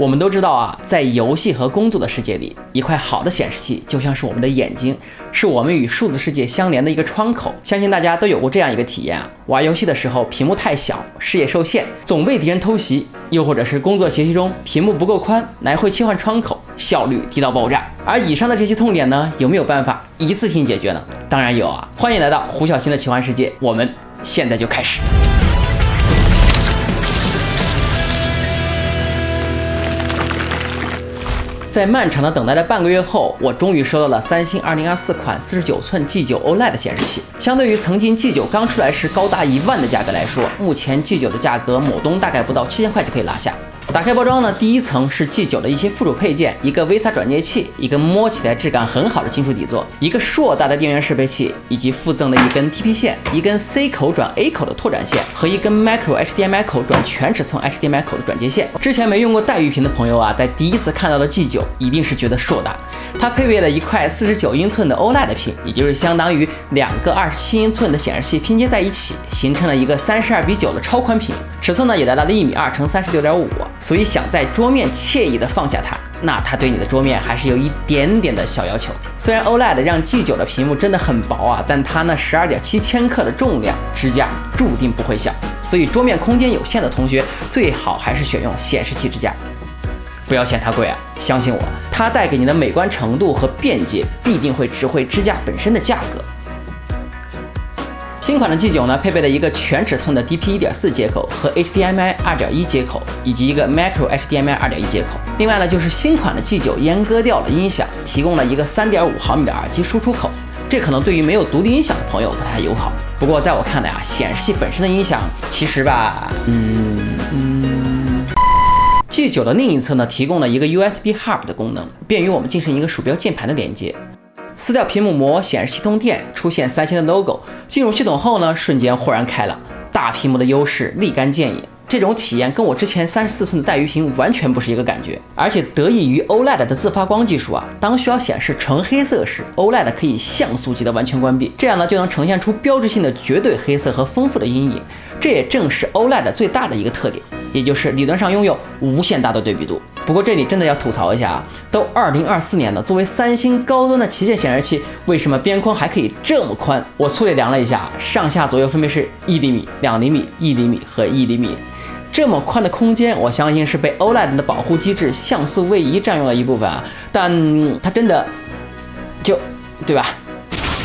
我们都知道啊，在游戏和工作的世界里，一块好的显示器就像是我们的眼睛，是我们与数字世界相连的一个窗口。相信大家都有过这样一个体验啊，玩游戏的时候屏幕太小，视野受限，总被敌人偷袭；又或者是工作学习中屏幕不够宽，来回切换窗口，效率低到爆炸。而以上的这些痛点呢，有没有办法一次性解决呢？当然有啊！欢迎来到胡小新的奇幻世界，我们现在就开始。在漫长的等待的半个月后，我终于收到了三星2024款49寸 G9 OLED 显示器。相对于曾经 G9 刚出来时高达1万的价格来说，目前 G9 的价格某东大概不到7000块就可以拿下。打开包装呢，第一层是 G9 的一些附属配件，一个 VESA 转接器，一个摸起来质感很好的金属底座，一个硕大的电源适配器，以及附赠的一根 TP 线，一根 C 口转 A 口的拓展线和一根 Micro HDMI 口转全尺寸 HDMI 口的转接线。之前没用过带鱼屏的朋友啊，在第一次看到的 G9 一定是觉得硕大。它配备了一块49英寸的 OLED 屏，也就是相当于2个27英寸的显示器拼接在一起，形成了一个32:9的超宽屏，尺寸呢也达到了1.2乘36.5。所以想在桌面惬意的放下它，那它对你的桌面还是有一点点的小要求。虽然 OLED 让 G9 的屏幕真的很薄啊，但它那12.7千克的重量，支架注定不会小。所以桌面空间有限的同学，最好还是选用显示器支架。不要嫌它贵啊，相信我，它带给你的美观程度和便捷必定会值回支架本身的价格。新款的 G9 呢，配备了一个全尺寸的 DP 1.4 接口和 HDMI 2.1 接口，以及一个 Micro HDMI 2.1 接口。另外呢，就是新款的 G9 阉割掉了音响，提供了一个3.5毫米的耳机输出口。这可能对于没有独立音响的朋友不太友好。不过在我看来啊，显示器本身的音响其实吧，G9 的另一侧呢，提供了一个 USB Hub 的功能，便于我们进行一个鼠标键盘的连接。撕掉屏幕膜，显示器通电，出现三星的 logo。进入系统后呢，瞬间豁然开朗，大屏幕的优势立竿见影。这种体验跟我之前34寸的带鱼屏完全不是一个感觉。而且得益于 OLED 的自发光技术啊，当需要显示纯黑色时 ，OLED 可以像素级的完全关闭，这样呢就能呈现出标志性的绝对黑色和丰富的阴影。这也正是 OLED 最大的一个特点，也就是理论上拥有无限大的对比度。不过这里真的要吐槽一下啊，都2024年了，作为三星高端的旗舰显示器，为什么边框还可以这么宽？我粗略量了一下，上下左右分别是1厘米、2厘米、1厘米和1厘米。这么宽的空间，我相信是被 OLED 的保护机制像素位移占用了一部分啊，但它真的对吧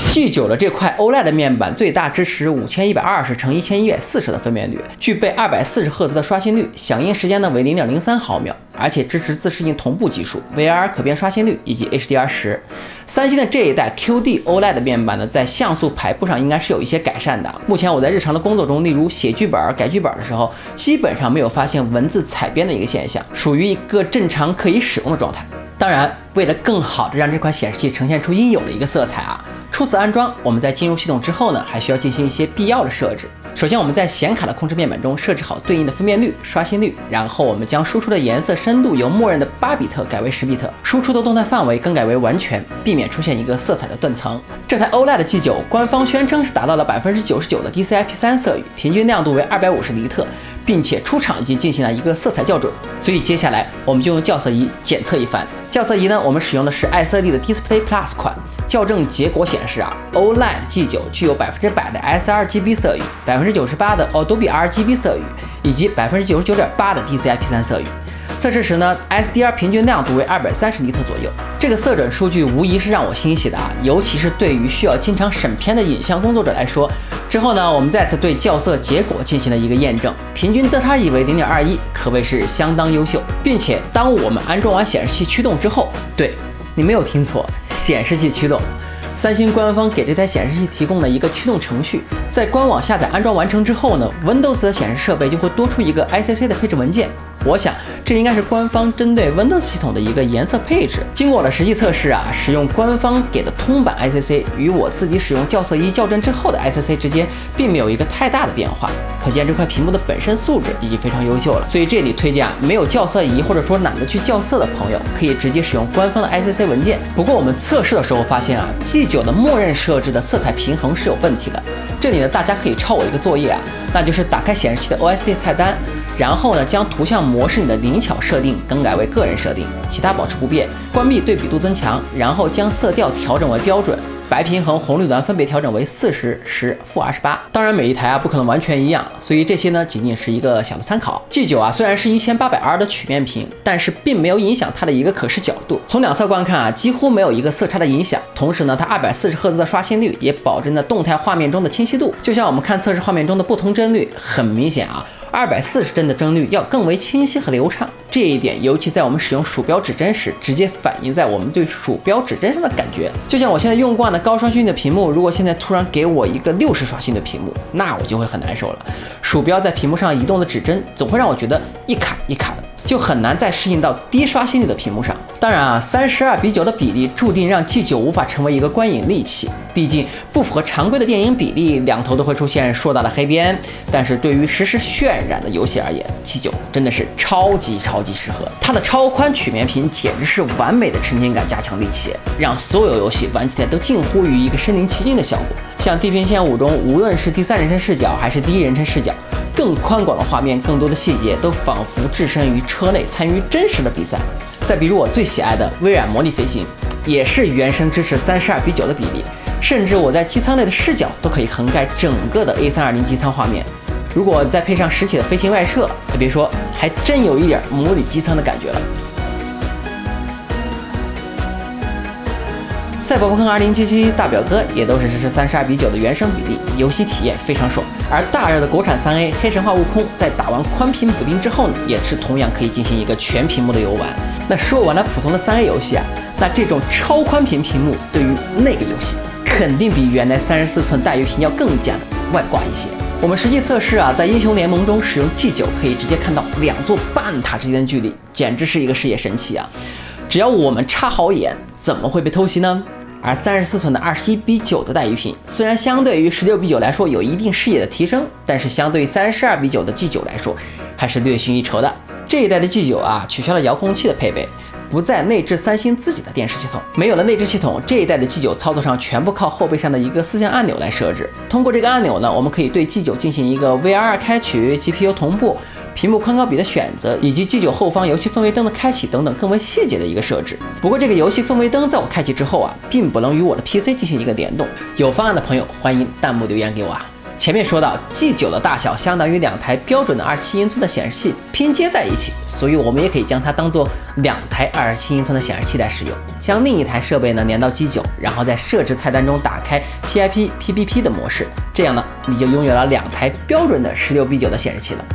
？G9 的这块 OLED 面板最大支持5120×1140的分辨率，具备240赫兹的刷新率，响应时间呢为0.03毫秒，而且支持自适应同步技术、VRR 可变刷新率以及 HDR10。三星的这一代 QD OLED 面板呢，在像素排布上应该是有一些改善的。目前我在日常的工作中，例如写剧本、改剧本的时候，基本上没有发现文字踩边的一个现象，属于一个正常可以使用的状态。当然，为了更好的让这款显示器呈现出应有的一个色彩啊，初次安装，我们在进入系统之后呢，还需要进行一些必要的设置。首先，我们在显卡的控制面板中设置好对应的分辨率、刷新率，然后我们将输出的颜色深度由默认的8比特改为10比特，输出的动态范围更改为完全，避免出现一个色彩的断层。这台 OLED G9 官方宣称是达到了99%的 DCI-P3 色域，平均亮度为250尼特，并且出厂已经进行了一个色彩校准。所以接下来我们就用校色仪检测一番。校色仪呢，我们使用的是爱色丽的 Display Plus 款。校正结果显示啊 ，OLED G9 具有100%的 sRGB 色域，98%的 Adobe RGB 色域，以及99.8%的 DCI-P3 色域。测试时呢 ，SDR 平均亮度为230尼特左右。这个色准数据无疑是让我欣喜的啊，尤其是对于需要经常审片的影像工作者来说。之后呢，我们再次对校色结果进行了一个验证，平均德差异为0.21，可谓是相当优秀。并且当我们安装完显示器驱动之后，对，你没有听错，显示器驱动。三星官方给这台显示器提供了一个驱动程序，在官网下载安装完成之后呢 ，Windows 的显示设备就会多出一个 ICC 的配置文件。我想这应该是官方针对 Windows 系统的一个颜色配置。经过了实际测试啊，使用官方给的通版 ICC 与我自己使用校色仪校正之后的 ICC 之间并没有一个太大的变化，可见这块屏幕的本身素质已经非常优秀了。所以这里推荐没有校色仪或者说懒得去校色的朋友，可以直接使用官方的 ICC 文件。不过我们测试的时候发现啊 ，G9 的默认设置的色彩平衡是有问题的。这里呢，大家可以抄我一个作业啊，那就是打开显示器的 OSD 菜单。然后呢，将图像模式里的灵巧设定更改为个人设定，其他保持不变。关闭对比度增强，然后将色调调整为标准。白平衡、红绿蓝分别调整为40、10、-28。当然，每一台不可能完全一样，所以这些呢仅仅是一个小的参考。G9虽然是1800R 的曲面屏，但是并没有影响它的一个可视角度。从两侧观看几乎没有一个色差的影响。同时呢，它240赫兹的刷新率也保证了动态画面中的清晰度。就像我们看测试画面中的不同帧率，很明显240帧的帧率要更为清晰和流畅。这一点尤其在我们使用鼠标指针时，直接反映在我们对鼠标指针上的感觉。就像我现在用惯的高刷新率的屏幕，如果现在突然给我一个60刷新的屏幕，那我就会很难受了。鼠标在屏幕上移动的指针，总会让我觉得一卡一卡的，就很难再适应到低刷新率的屏幕上。当然32:9的比例注定让 G9 无法成为一个观影利器，毕竟不符合常规的电影比例，两头都会出现硕大的黑边。但是对于实时渲染的游戏而言，G9真的是超级适合。它的超宽曲面屏简直是完美的沉浸感加强利器，让所有游戏玩起来都近乎于一个身临其境的效果。像《地平线5》中，无论是第三人称视角还是第一人称视角，更宽广的画面、更多的细节，都仿佛置身于车内，参与真实的比赛。再比如我最喜爱的微软模拟飞行，也是原生支持32:9的比例，甚至我在机舱内的视角都可以横盖整个的 A320 机舱画面。如果再配上实体的飞行外设，可别说，还真有一点模拟机舱的感觉了。赛博朋克2077大表哥也都是支持32:9的原生比例，游戏体验非常爽。而大热的国产3A《黑神话：悟空》在打完宽屏补丁之后呢，也是同样可以进行一个全屏幕的游玩。那说完了普通的3A 游戏那这种超宽屏屏幕对于那个游戏肯定比原来34寸大鱼屏要更加的外挂一些。我们实际测试在英雄联盟中使用 G9 可以直接看到2座半塔之间的距离，简直是一个视野神器啊！只要我们插好眼，怎么会被偷袭呢？而34寸的21:9的带鱼屏，虽然相对于16:9来说有一定视野的提升，但是相对于32:9的 G9 来说，还是略逊一筹的。这一代的 G9取消了遥控器的配备，不再内置三星自己的电视系统。没有了内置系统，这一代的 G9 操作上全部靠后背上的一个4项按钮来设置。通过这个按钮呢，我们可以对 G9 进行一个 VR 开取、GPU 同步、屏幕宽高比的选择，以及 G9 后方游戏氛围灯的开启等等更为细节的一个设置。不过这个游戏氛围灯在我开启之后并不能与我的 PC 进行一个联动。有方案的朋友欢迎弹幕留言给我前面说到 G9 的大小相当于2台标准的27英寸的显示器拼接在一起，所以我们也可以将它当做2台27英寸的显示器来使用，将另一台设备呢连到 G9， 然后在设置菜单中打开 PIP、PPP 的模式，这样呢你就拥有了2台标准的16:9的显示器了。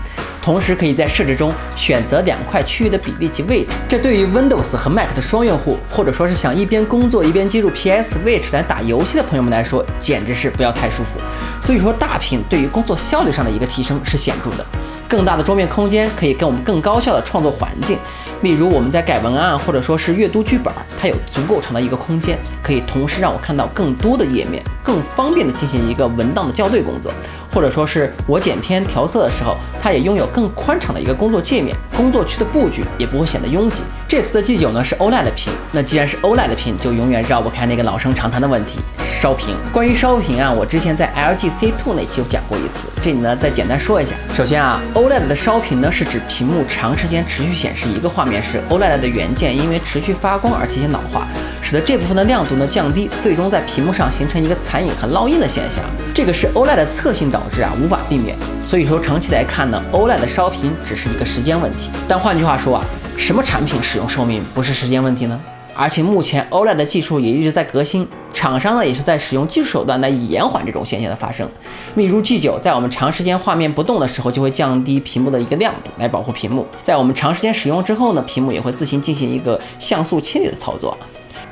同时可以在设置中选择2块区域的比例及位置，这对于 Windows 和 Mac 的双用户，或者说是想一边工作一边接入 PS Switch 来打游戏的朋友们来说，简直是不要太舒服。所以说大屏对于工作效率上的一个提升是显著的。更大的桌面空间可以给我们更高效的创作环境，例如我们在改文案或者说是阅读剧本，它有足够长的一个空间，可以同时让我看到更多的页面，更方便的进行一个文档的校对工作，或者说是我剪片调色的时候，它也拥有更宽敞的一个工作界面，工作区的布局也不会显得拥挤。这次的 G9 呢是 OLED 的屏，那既然是 OLED 的屏，就永远绕不开那个老生常谈的问题，烧屏。关于烧屏我之前在 LG C2 那期有讲过一次，这里呢再简单说一下。首先OLED 的烧屏呢是指屏幕长时间持续显示一个画面时， OLED 的元件因为持续发光而进行老化，使得这部分的亮度呢降低，最终在屏幕上形成一个残影和烙印的现象。这个是 OLED 的特性导致无法避免。所以说长期来看呢 ，OLED 的烧屏只是一个时间问题。但换句话说什么产品使用寿命不是时间问题呢？而且目前 OLED 的技术也一直在革新，厂商呢也是在使用技术手段来延缓这种现象的发生。例如 G9 在我们长时间画面不动的时候，就会降低屏幕的一个亮度来保护屏幕。在我们长时间使用之后呢，屏幕也会自行进行一个像素清理的操作。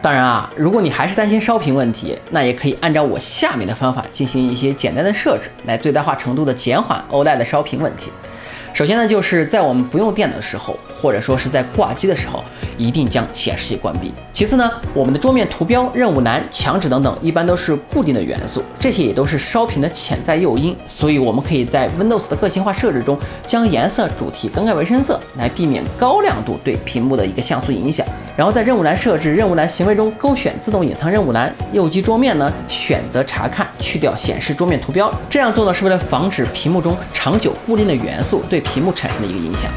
当然如果你还是担心烧屏问题，那也可以按照我下面的方法进行一些简单的设置，来最大化程度的减缓 OLED 的烧屏问题。首先呢，就是在我们不用电脑的时候，或者说是在挂机的时候，一定将显示器关闭。其次呢，我们的桌面图标、任务栏、墙纸等等，一般都是固定的元素，这些也都是烧屏的潜在诱因。所以我们可以在 Windows 的个性化设置中，将颜色主题更改为深色，来避免高亮度对屏幕的一个像素影响。然后在任务栏设置、任务栏行为中勾选自动隐藏任务栏，右击桌面呢，选择查看，去掉显示桌面图标。这样做呢，是为了防止屏幕中长久固定的元素对屏幕产生的一个影响。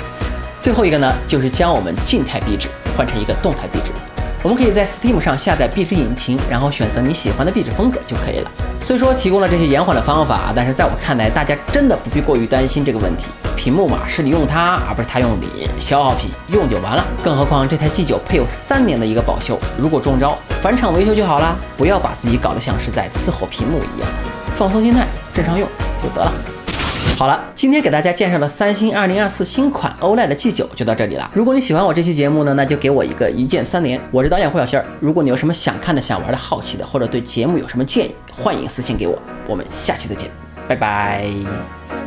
最后一个呢，就是将我们静态壁纸换成一个动态壁纸。我们可以在 Steam 上下载壁纸引擎，然后选择你喜欢的壁纸风格就可以了。虽说提供了这些延缓的方法，但是在我看来，大家真的不必过于担心这个问题。屏幕嘛，是你用它，而不是它用你，消耗品用就完了。更何况这台 G9配有3年的一个保修，如果中招，返厂维修就好啦。不要把自己搞得像是在伺候屏幕一样，放松心态，正常用就得了。好了，今天给大家介绍的三星2024新款 OLED 的 G9就到这里了。如果你喜欢我这期节目呢，那就给我一个一键3连。我是导演胡小仙儿，如果你有什么想看的、想玩的、好奇的，或者对节目有什么建议，欢迎私信给我。我们下期再见，拜拜。